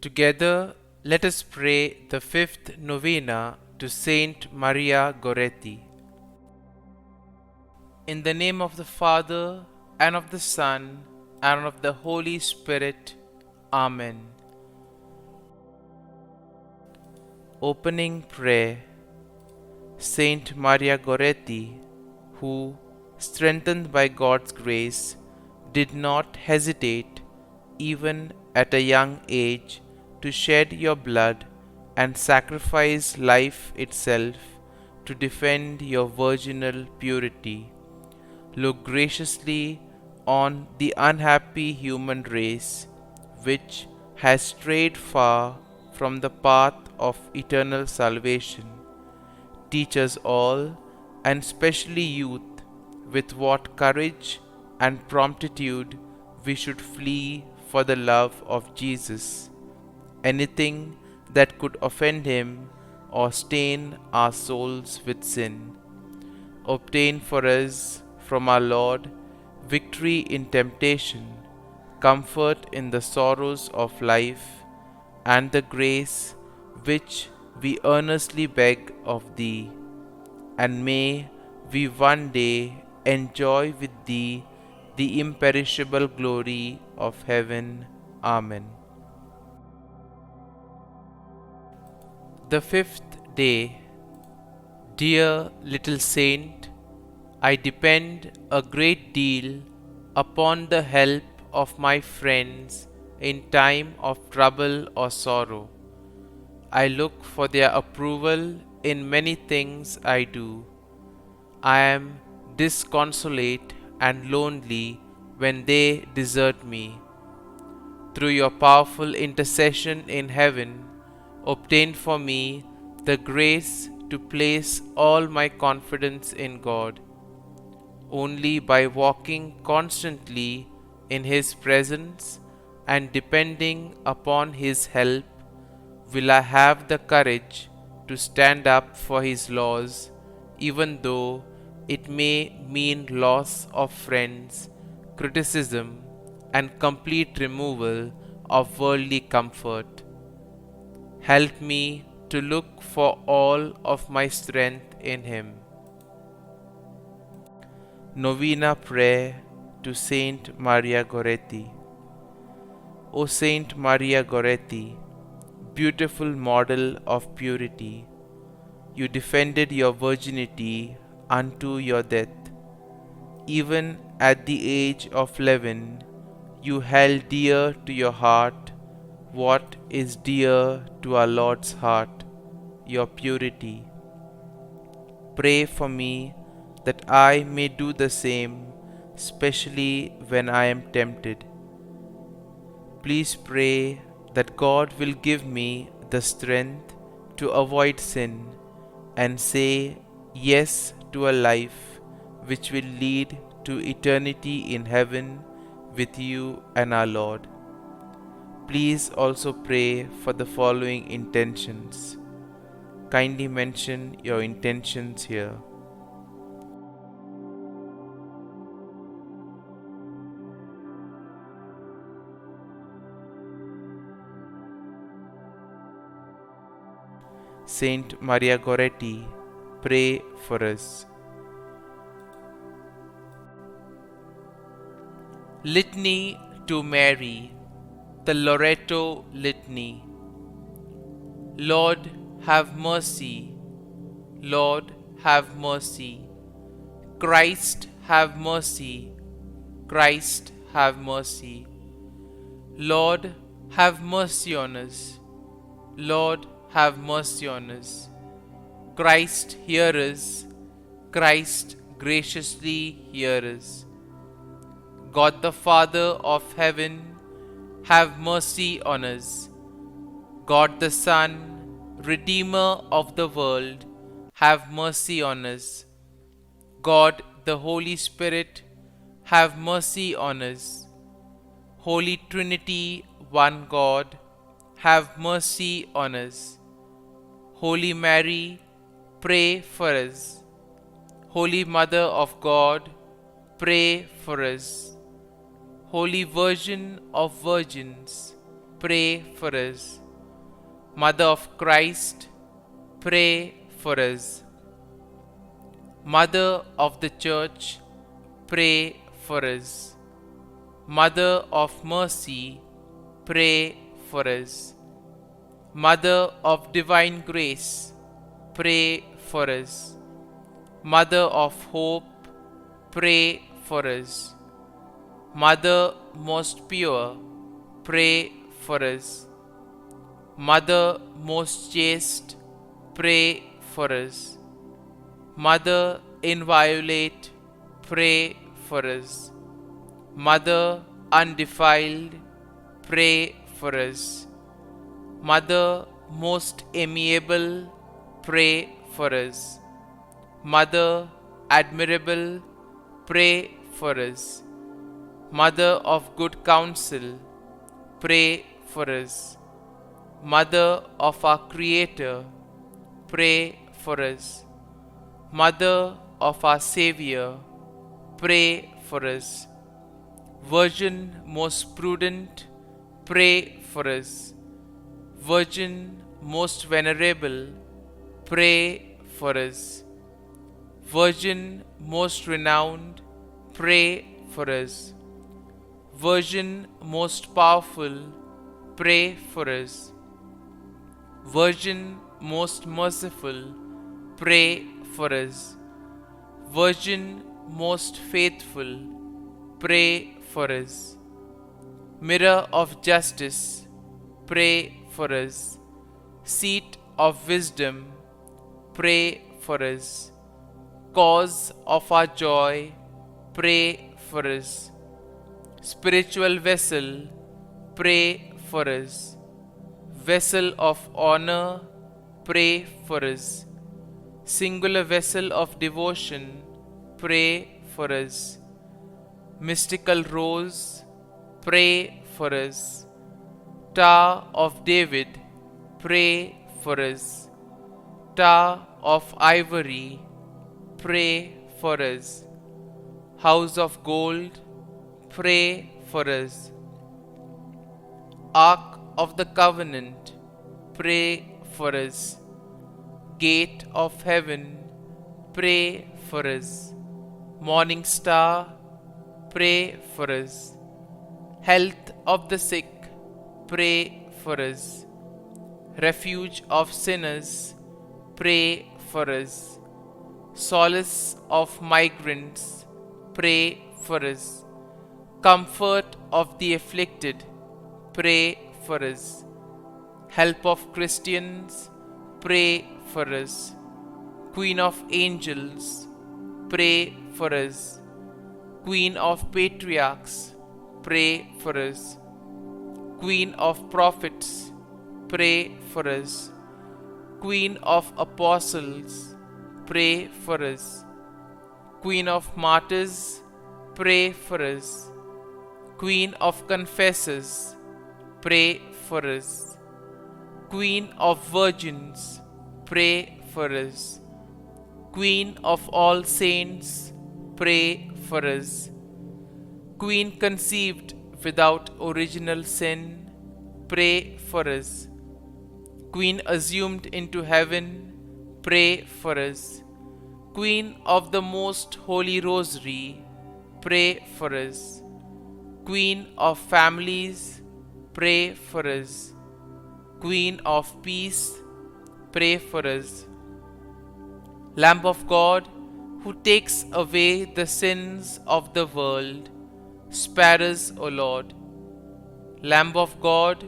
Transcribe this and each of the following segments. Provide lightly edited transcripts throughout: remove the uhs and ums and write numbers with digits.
Together, let us pray the fifth novena to St Maria Goretti. In the name of the Father, and of the Son, and of the Holy Spirit. Amen. Opening Prayer. Saint Maria Goretti, who, strengthened by God's grace, did not hesitate, even at a young age, to shed your blood and sacrifice life itself to defend your virginal purity. Look graciously on the unhappy human race, which has strayed far from the path of eternal salvation. Teach us all, and especially youth, with what courage and promptitude we should flee for the love of Jesus. Anything that could offend him or stain our souls with sin. Obtain for us from our Lord victory in temptation, comfort in the sorrows of life, and the grace which we earnestly beg of Thee. And may we one day enjoy with Thee the imperishable glory of heaven. Amen. The fifth day. Dear little saint, I depend a great deal upon the help of my friends in time of trouble or sorrow. I look for their approval in many things I do. I am disconsolate and lonely when they desert me. Through your powerful intercession in heaven, obtain for me the grace to place all my confidence in God. Only by walking constantly in His presence and depending upon His help will I have the courage to stand up for His laws, even though it may mean loss of friends, criticism, and complete removal of worldly comfort. Help me to look for all of my strength in Him. Novena Prayer to Saint Maria Goretti. O Saint Maria Goretti, beautiful model of purity, you defended your virginity unto your death. Even at the age of 11, you held dear to your heart what is dear to our Lord's heart, your purity. Pray for me that I may do the same, especially when I am tempted. Please pray that God will give me the strength to avoid sin and say yes to a life which will lead to eternity in heaven with you and our Lord. Please also pray for the following intentions. Kindly mention your intentions here. Saint Maria Goretti, pray for us. Litany to Mary, the Loreto Litany. Lord, have mercy. Lord, have mercy. Christ, have mercy. Christ, have mercy. Lord, have mercy on us. Lord, have mercy on us. Christ, hear us. Christ, graciously hear us. God the Father of heaven, have mercy on us. God the Son, Redeemer of the world, have mercy on us. God the Holy Spirit, have mercy on us. Holy Trinity, one God, have mercy on us. Holy Mary, pray for us. Holy Mother of God, pray for us. Holy Virgin of Virgins, pray for us. Mother of Christ, pray for us. Mother of the Church, pray for us. Mother of Mercy, pray for us. Mother of Divine Grace, pray for us. Mother of Hope, pray for us. Mother most pure, pray for us. Mother most chaste, pray for us. Mother inviolate, pray for us. Mother undefiled, pray for us. Mother most amiable, pray for us. Mother admirable, pray for us. Mother of good counsel, pray for us. Mother of our Creator, pray for us. Mother of our Savior, pray for us. Virgin most prudent, pray for us. Virgin most venerable, pray for us. Virgin most renowned, pray for us. Virgin most powerful, pray for us. Virgin most merciful, pray for us. Virgin most faithful, pray for us. Mirror of justice, pray for us. Seat of wisdom, pray for us. Cause of our joy, pray for us. Spiritual vessel, pray for us. Vessel of honor, pray for us. Singular vessel of devotion, pray for us. Mystical rose, pray for us. Tower of David, pray for us. Tower of ivory, pray for us. House of gold, pray for us. Ark of the covenant, pray for us. Gate of heaven, pray for us. Morning star, pray for us. Health of the sick, pray for us. Refuge of sinners, pray for us. Solace of migrants, pray for us. Comfort of the afflicted, pray for us. Help of Christians, pray for us. Queen of angels, pray for us. Queen of patriarchs, pray for us. Queen of prophets, pray for us. Queen of apostles, pray for us. Queen of martyrs, pray for us. Queen of confessors, pray for us. Queen of virgins, pray for us. Queen of all saints, pray for us. Queen conceived without original sin, pray for us. Queen assumed into heaven, pray for us. Queen of the most holy rosary, pray for us. Queen of families, pray for us. Queen of peace, pray for us. Lamb of God, who takes away the sins of the world, spare us, O Lord. Lamb of God,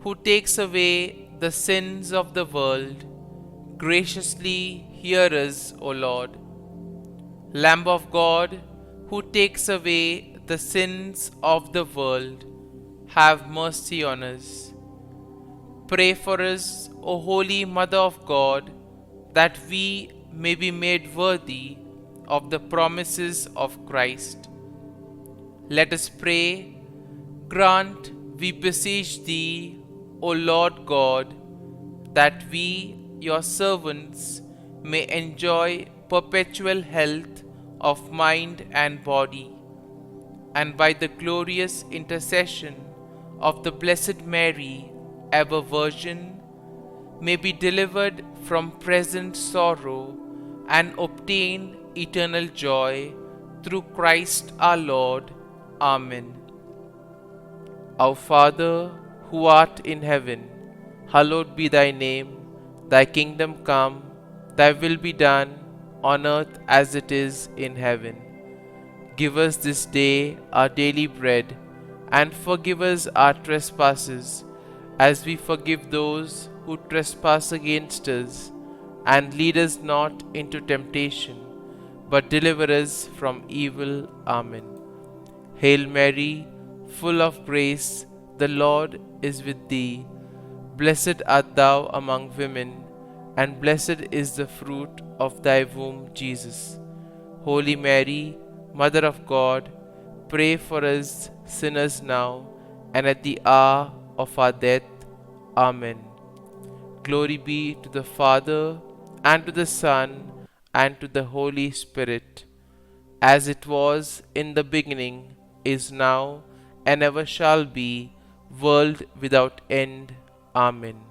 who takes away the sins of the world, graciously hear us, O Lord. Lamb of God, who takes away the sins of the world, have mercy on us. Pray for us, O Holy Mother of God, that we may be made worthy of the promises of Christ. Let us pray. Grant, we beseech Thee, O Lord God, that we, Your servants, may enjoy perpetual health of mind and body, and by the glorious intercession of the Blessed Mary, ever Virgin, may be delivered from present sorrow and obtain eternal joy through Christ our Lord. Amen. Our Father, who art in heaven, hallowed be thy name. Thy kingdom come, thy will be done, on earth as it is in heaven. Give us this day our daily bread, and forgive us our trespasses, as we forgive those who trespass against us. And lead us not into temptation, but deliver us from evil. Amen. Hail Mary, full of grace, the Lord is with thee. Blessed art thou among women, and blessed is the fruit of thy womb, Jesus. Holy Mary, Mother of God, pray for us sinners now and at the hour of our death. Amen. Glory be to the Father, and to the Son, and to the Holy Spirit, as it was in the beginning, is now, and ever shall be, world without end. Amen.